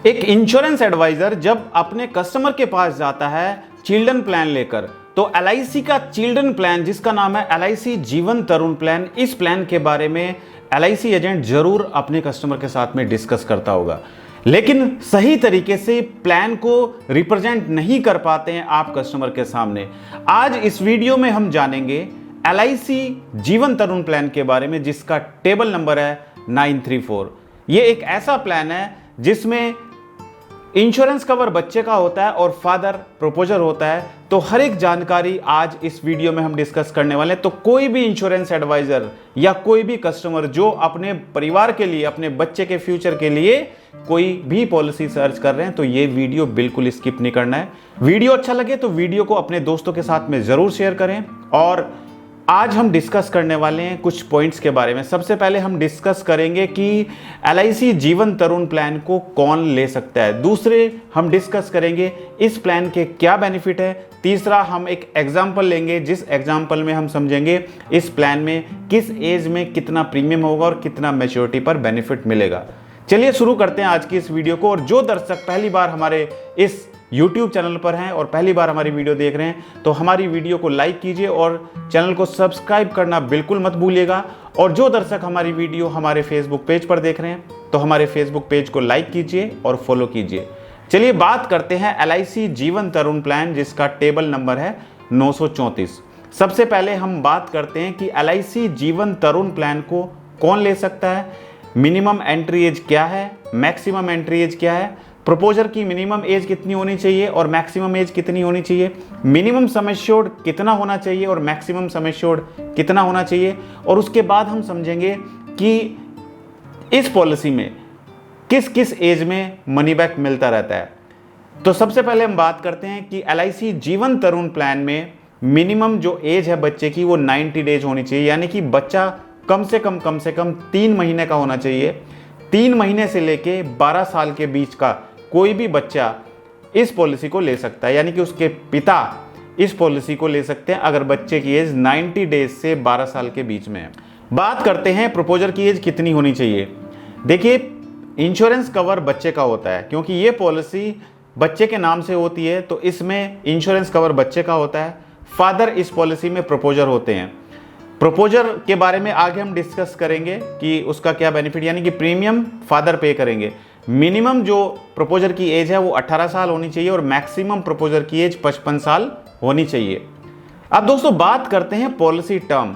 एक insurance adviser जब अपने कस्टमर के पास जाता है चिल्ड्रन प्लान लेकर, तो एलआईसी का चिल्ड्रन प्लान जिसका नाम है एलआईसी जीवन तरुण प्लान, इस प्लान के बारे में एलआईसी एजेंट जरूर अपने कस्टमर के साथ में डिस्कस करता होगा, लेकिन सही तरीके से प्लान को रिप्रेजेंट नहीं कर पाते हैं आप कस्टमर के सामने। आज इस वीडियो में हम जानेंगे एलआईसी जीवन तरुण प्लान के बारे में, जिसका टेबल नंबर है 934। ये एक ऐसा प्लान है जिसमें इंश्योरेंस कवर बच्चे का होता है और फादर प्रपोजर होता है। तो हर एक जानकारी आज इस वीडियो में हम डिस्कस करने वाले हैं। तो कोई भी इंश्योरेंस एडवाइजर या कोई भी कस्टमर जो अपने परिवार के लिए, अपने बच्चे के फ्यूचर के लिए कोई भी पॉलिसी सर्च कर रहे हैं, तो ये वीडियो बिल्कुल स्किप नहीं करना है। वीडियो अच्छा लगे तो वीडियो को अपने दोस्तों के साथ में जरूर शेयर करें। और आज हम डिस्कस करने वाले हैं कुछ पॉइंट्स के बारे में। सबसे पहले हम डिस्कस करेंगे कि एलआईसी जीवन तरुण प्लान को कौन ले सकता है। दूसरे हम डिस्कस करेंगे इस प्लान के क्या बेनिफिट है। तीसरा हम एक एग्जांपल लेंगे, जिस एग्जांपल में हम समझेंगे इस प्लान में किस एज में कितना प्रीमियम होगा और कितना मैच्योरिटी पर बेनिफिट मिलेगा। चलिए शुरू करते हैं आज की इस वीडियो को। और जो दर्शक पहली बार हमारे इस YouTube चैनल पर हैं और पहली बार हमारी वीडियो देख रहे हैं, तो हमारी वीडियो को लाइक कीजिए और चैनल को सब्सक्राइब करना बिल्कुल मत भूलिएगा। और जो दर्शक हमारी वीडियो हमारे फेसबुक पेज पर देख रहे हैं, तो हमारे फेसबुक पेज को लाइक कीजिए और फॉलो कीजिए। चलिए बात करते हैं एलआईसी जीवन तरुण प्लान, जिसका टेबल नंबर है 934। सबसे पहले हम बात करते हैं कि एलआईसी जीवन तरुण प्लान को कौन ले सकता है, मिनिमम एंट्री एज क्या है, मैक्सिमम एंट्री एज क्या है, प्रपोजर की मिनिमम एज कितनी होनी चाहिए और मैक्सिमम एज कितनी होनी चाहिए, मिनिमम सम एश्योर्ड कितना होना चाहिए और मैक्सिमम सम एश्योर्ड कितना होना चाहिए। और उसके बाद हम समझेंगे कि इस पॉलिसी में किस किस एज में मनी बैक मिलता रहता है। तो सबसे पहले हम बात करते हैं कि एलआईसी जीवन तरुण प्लान में मिनिमम जो एज है बच्चे की वो 90 डेज होनी चाहिए, यानी कि बच्चा कम से कम 3 महीने का होना चाहिए। 3 महीने से लेके 12 साल के बीच का कोई भी बच्चा इस पॉलिसी को ले सकता है, यानी कि उसके पिता इस पॉलिसी को ले सकते हैं अगर बच्चे की एज 90 डेज से 12 साल के बीच में है। बात करते हैं प्रपोजर की एज कितनी होनी चाहिए। देखिए, इंश्योरेंस कवर बच्चे का होता है, क्योंकि ये पॉलिसी बच्चे के नाम से होती है, तो इसमें इंश्योरेंस कवर बच्चे का होता है। फादर इस पॉलिसी में प्रपोजर होते हैं। प्रपोजर के बारे में आगे हम डिस्कस करेंगे कि उसका क्या बेनिफिट, यानी कि प्रीमियम फादर पे करेंगे। मिनिमम जो प्रपोजर की एज है वो 18 साल होनी चाहिए और मैक्सिमम प्रपोजर की एज 55 साल होनी चाहिए। अब दोस्तों बात करते हैं पॉलिसी टर्म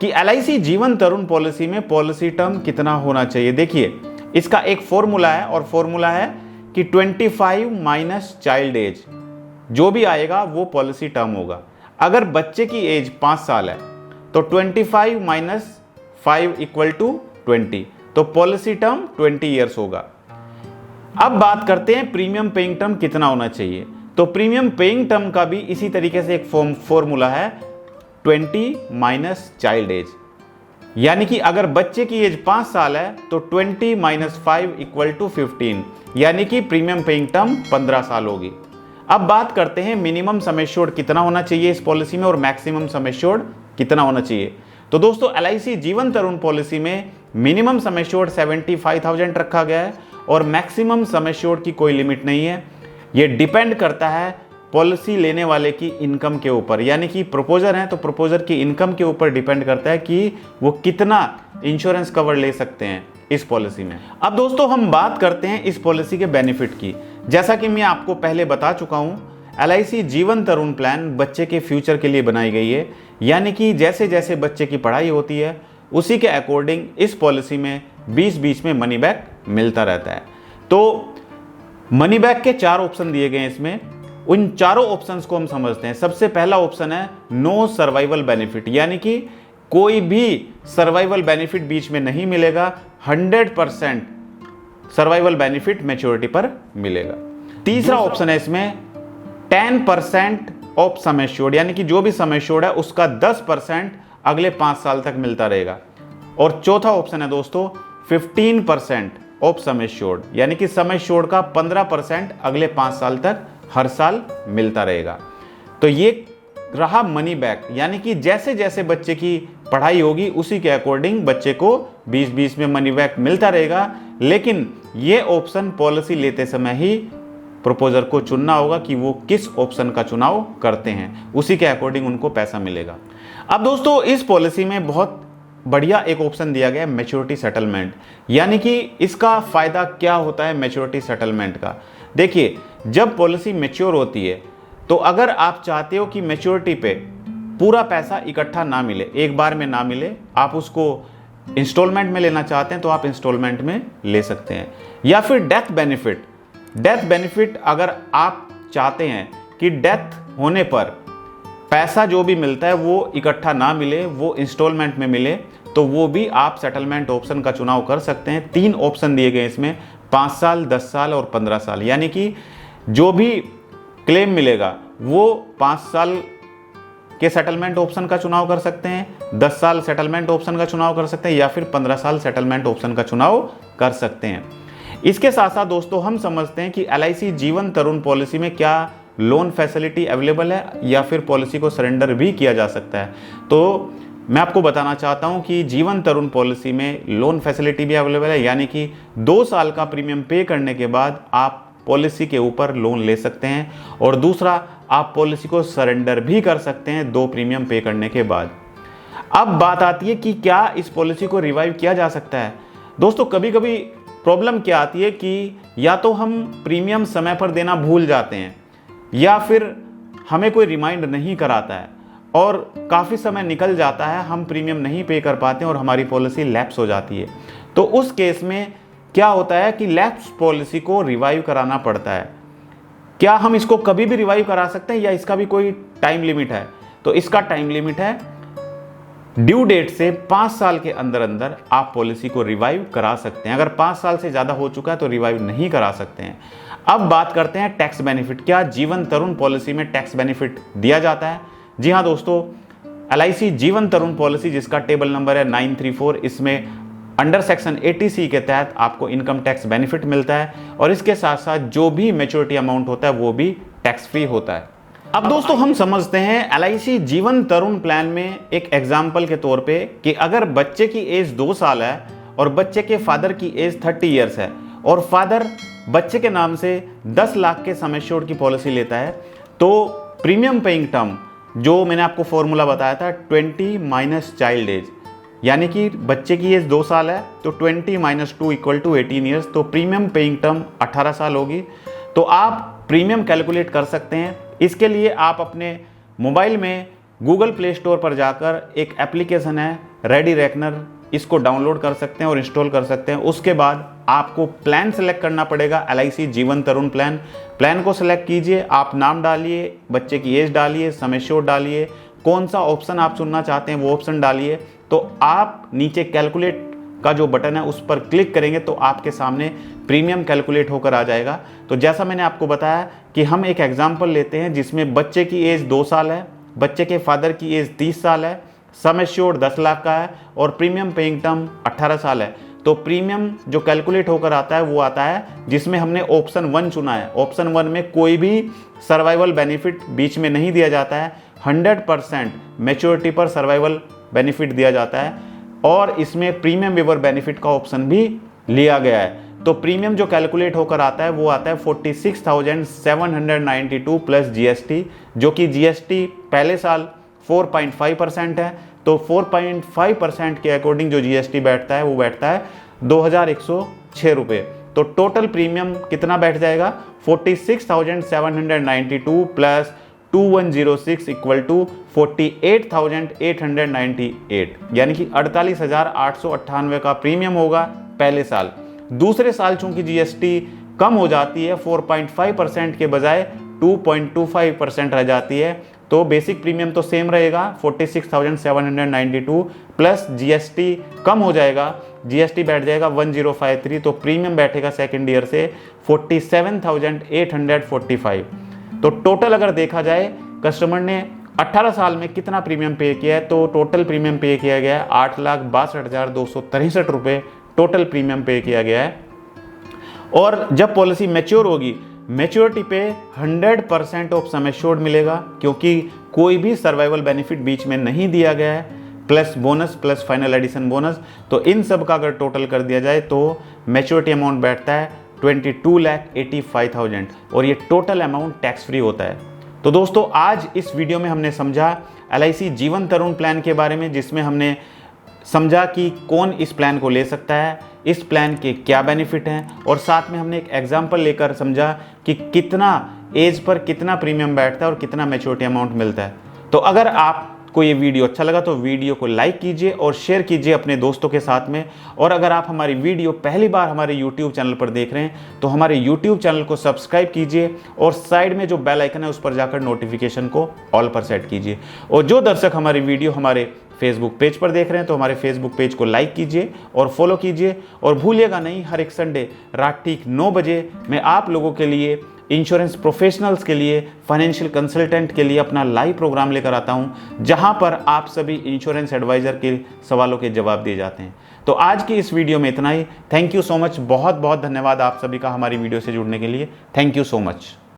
कि एलआईसी जीवन तरुण पॉलिसी में पॉलिसी टर्म कितना होना चाहिए। देखिए, इसका एक फॉर्मूला है और फॉर्मूला है कि 25 माइनस चाइल्ड एज, जो भी आएगा वो पॉलिसी टर्म होगा। अगर बच्चे की एज 5 साल है तो 25 माइनस 5 इक्वल टू 20, तो पॉलिसी टर्म 20 ईयर्स होगा। अब बात करते हैं प्रीमियम पेइंग टर्म कितना होना चाहिए। तो प्रीमियम पेइंग टर्म का भी इसी तरीके से एक फॉर्मूला है 20 माइनस चाइल्ड एज, यानी कि अगर बच्चे की एज 5 साल है तो 20 माइनस 5 इक्वल टू 15, यानी कि प्रीमियम पेइंग टर्म 15 साल होगी। अब बात करते हैं मिनिमम सम एश्योर्ड कितना होना चाहिए इस पॉलिसी में और मैक्सिमम सम एश्योर्ड कितना होना चाहिए। तो दोस्तों एलआईसी जीवन तरुण पॉलिसी में मिनिमम सम एश्योर्ड 75,000 रखा गया है और मैक्सिमम सम एश्योर्ड की कोई लिमिट नहीं है। ये डिपेंड करता है पॉलिसी लेने वाले की इनकम के ऊपर, यानी कि प्रपोजर है तो प्रपोजर की इनकम के ऊपर डिपेंड करता है कि वो कितना इंश्योरेंस कवर ले सकते हैं इस पॉलिसी में। अब दोस्तों हम बात करते हैं इस पॉलिसी के बेनिफिट की। जैसा कि मैं आपको पहले बता चुका हूं, एलआईसी जीवन तरुण प्लान बच्चे के फ्यूचर के लिए बनाई गई है, यानी कि जैसे जैसे बच्चे की पढ़ाई होती है उसी के अकॉर्डिंग इस पॉलिसी में बीच में मनी बैक मिलता रहता है। तो मनी बैक के 4 ऑप्शन दिए गए हैं इसमें। उन चारों ऑप्शंस को हम समझते हैं। सबसे पहला ऑप्शन है नो सर्वाइवल बेनिफिट, यानी कि कोई भी सर्वाइवल बेनिफिट बीच में नहीं मिलेगा। 100% सर्वाइवल बेनिफिट मैच्योरिटी पर मिलेगा। तीसरा ऑप्शन है इसमें 10% ऑफ सम एश्योर्ड, यानी कि जो भी सम एश्योर्ड है उसका 10% अगले 5 साल तक मिलता रहेगा। और चौथा ऑप्शन है दोस्तों 15% ऑफ सम एश्योर्ड, यानी कि सम एश्योर्ड का 15% अगले 5 साल तक हर साल मिलता रहेगा। तो ये रहा मनी बैक, यानी कि जैसे जैसे बच्चे की पढ़ाई होगी उसी के अकॉर्डिंग बच्चे को 20-20 में मनी बैक मिलता रहेगा। लेकिन ये ऑप्शन पॉलिसी लेते समय ही प्रपोजर को चुनना होगा कि वो किस ऑप्शन का चुनाव करते हैं, उसी के अकॉर्डिंग उनको पैसा मिलेगा। अब दोस्तों इस पॉलिसी में बहुत बढ़िया एक ऑप्शन दिया गया है मैच्योरिटी सेटलमेंट, यानी कि इसका फ़ायदा क्या होता है मैच्योरिटी सेटलमेंट का। देखिए, जब पॉलिसी मैच्योर होती है तो अगर आप चाहते हो कि मैच्योरिटी पे पूरा पैसा इकट्ठा ना मिले, एक बार में ना मिले, आप उसको इंस्टॉलमेंट में लेना चाहते हैं तो आप इंस्टॉलमेंट में ले सकते हैं। या फिर डेथ बेनिफिट अगर आप चाहते हैं कि डेथ होने पर पैसा जो भी मिलता है वो इकट्ठा ना मिले, वो इंस्टॉलमेंट में मिले, तो वो भी आप सेटलमेंट ऑप्शन का चुनाव कर सकते हैं। 3 ऑप्शन दिए गए इसमें, 5 साल, 10 साल और 15 साल, यानी कि जो भी क्लेम मिलेगा वो 5 साल के सेटलमेंट ऑप्शन का चुनाव कर सकते हैं, 10 साल सेटलमेंट ऑप्शन का चुनाव कर सकते हैं, या फिर 15 साल सेटलमेंट ऑप्शन का चुनाव कर सकते हैं। इसके साथ साथ दोस्तों हम समझते हैं कि LIC जीवन तरुण पॉलिसी में क्या लोन फैसिलिटी अवेलेबल है या फिर पॉलिसी को सरेंडर भी किया जा सकता है। तो मैं आपको बताना चाहता हूं कि जीवन तरुण पॉलिसी में लोन फैसिलिटी भी अवेलेबल है, यानी कि 2 साल का प्रीमियम पे करने के बाद आप पॉलिसी के ऊपर लोन ले सकते हैं, और दूसरा आप पॉलिसी को सरेंडर भी कर सकते हैं 2 प्रीमियम पे करने के बाद। अब बात आती है कि क्या इस पॉलिसी को रिवाइव किया जा सकता है। दोस्तों कभी कभी प्रॉब्लम क्या आती है कि या तो हम प्रीमियम समय पर देना भूल जाते हैं, या फिर हमें कोई रिमाइंड नहीं कराता है और काफ़ी समय निकल जाता है, हम प्रीमियम नहीं पे कर पाते हैं और हमारी पॉलिसी लैप्स हो जाती है। तो उस केस में क्या होता है कि लैप्स पॉलिसी को रिवाइव कराना पड़ता है। क्या हम इसको कभी भी रिवाइव करा सकते हैं या इसका भी कोई टाइम लिमिट है? तो इसका टाइम लिमिट है, ड्यू डेट से 5 साल के अंदर अंदर आप पॉलिसी को रिवाइव करा सकते हैं। अगर 5 साल से ज़्यादा हो चुका है तो रिवाइव नहीं करा सकते हैं। अब बात करते हैं टैक्स बेनिफिट। क्या जीवन तरुण पॉलिसी में टैक्स बेनिफिट दिया जाता है? जी हाँ दोस्तों, LIC जीवन तरुण पॉलिसी जिसका टेबल नंबर है 934, इसमें अंडर सेक्शन 80C के तहत आपको इनकम टैक्स बेनिफिट मिलता है, और इसके साथ साथ जो भी मैच्योरिटी अमाउंट होता है वो भी टैक्स फ्री होता है। अब दोस्तों हम समझते हैं LIC जीवन तरुण प्लान में एक एग्जाम्पल के तौर पे कि अगर बच्चे की एज 2 साल है और बच्चे के फादर की एज 30 ईयर्स है और फादर बच्चे के नाम से 10 लाख के सम एश्योर्ड की पॉलिसी लेता है, तो प्रीमियम पेइंग टर्म जो मैंने आपको फॉर्मूला बताया था 20 माइनस चाइल्ड एज, यानी कि बच्चे की एज 2 साल है तो 20 माइनस 2 इक्वल टू 18 ईयर्स, तो प्रीमियम पेइंग टर्म 18 साल होगी। तो आप प्रीमियम कैलकुलेट कर सकते हैं। इसके लिए आप अपने मोबाइल में गूगल प्ले स्टोर पर जाकर एक एप्लीकेशन है रेडी रेकनर, इसको डाउनलोड कर सकते हैं और इंस्टॉल कर सकते हैं। उसके बाद आपको प्लान सेलेक्ट करना पड़ेगा, LIC जीवन तरुण प्लान को सेलेक्ट कीजिए, आप नाम डालिए, बच्चे की एज डालिए, सम एश्योर्ड डालिए, कौन सा ऑप्शन आप चुनना चाहते हैं वो ऑप्शन डालिए। तो आप नीचे कैलकुलेट का जो बटन है उस पर क्लिक करेंगे तो आपके सामने प्रीमियम कैलकुलेट होकर आ जाएगा। तो जैसा मैंने आपको बताया कि हम एक एग्जाम्पल लेते हैं जिसमें बच्चे की एज 2 साल है, बच्चे के फादर की एज 30 साल है, सम एश्योर्ड 10 लाख का है और प्रीमियम पेइंग टर्म 18 साल है। तो प्रीमियम जो कैलकुलेट होकर आता है वो आता है जिसमें हमने ऑप्शन 1 चुना है। ऑप्शन 1 में कोई भी सर्वाइवल बेनिफिट बीच में नहीं दिया जाता है, 100% मैच्योरिटी पर सर्वाइवल बेनिफिट दिया जाता है, और इसमें प्रीमियम वेवर बेनिफिट का ऑप्शन भी लिया गया है। तो प्रीमियम जो कैलकुलेट होकर आता है वो आता है 46,792 प्लस GST, जो कि GST पहले साल 4.5% है। तो 4.5% के अकॉर्डिंग जो GST बैठता है वो बैठता है 2,106 रुपये। तो टोटल प्रीमियम कितना बैठ जाएगा? 46,792 प्लस 2106 इक्वल टू 48,898, यानी कि 48,898 का प्रीमियम होगा पहले साल। दूसरे साल चूंकि GST कम हो जाती है, 4.5% के बजाय 2.25% रह जाती है, तो बेसिक प्रीमियम तो सेम रहेगा 46,792 प्लस GST कम हो जाएगा, GST बैठ जाएगा 1053, तो प्रीमियम बैठेगा सेकेंड ईयर से 47,845। तो टोटल अगर देखा जाए कस्टमर ने 18 साल में कितना प्रीमियम पे किया है, तो टोटल प्रीमियम पे किया गया है 8,62,263 रुपये टोटल प्रीमियम पे किया गया है। और जब पॉलिसी मैच्योर होगी, मैच्योरिटी पे 100% ऑफ सम एश्योर्ड मिलेगा, क्योंकि कोई भी सर्वाइवल बेनिफिट बीच में नहीं दिया गया है। Plus bonus plus final edition bonus, तो इन सब का अगर टोटल कर दिया जाए तो मैच्योरिटी अमाउंट बैठता है 22,85,000 और ये टोटल अमाउंट टैक्स फ्री होता है। तो दोस्तों आज इस वीडियो में हमने समझा LIC जीवन तरुण प्लान के बारे में, जिसमें हमने समझा कि कौन इस प्लान को ले सकता है, इस प्लान के क्या बेनिफिट हैं, और साथ में हमने एक एग्जांपल लेकर समझा कि कितना एज पर कितना प्रीमियम बैठता है और कितना मैच्योरिटी अमाउंट मिलता है। तो अगर आपको ये वीडियो अच्छा लगा तो वीडियो को लाइक कीजिए और शेयर कीजिए अपने दोस्तों के साथ में। और अगर आप हमारी वीडियो पहली बार हमारे YouTube चैनल पर देख रहे हैं तो हमारे YouTube चैनल को सब्सक्राइब कीजिए और साइड में जो बेल आइकन है उस पर जाकर नोटिफिकेशन को ऑल पर सेट कीजिए। और जो दर्शक हमारी वीडियो हमारे फेसबुक पेज पर देख रहे हैं तो हमारे फेसबुक पेज को लाइक कीजिए और फॉलो कीजिए। और भूलिएगा नहीं, हर एक संडे रात ठीक 9 बजे मैं आप लोगों के लिए, इंश्योरेंस प्रोफेशनल्स के लिए, फाइनेंशियल कंसल्टेंट के लिए अपना लाइव प्रोग्राम लेकर आता हूं, जहां पर आप सभी इंश्योरेंस एडवाइजर के सवालों के जवाब दिए जाते हैं। तो आज की इस वीडियो में इतना ही। थैंक यू सो मच, बहुत बहुत धन्यवाद आप सभी का हमारी वीडियो से जुड़ने के लिए। Thank you so much.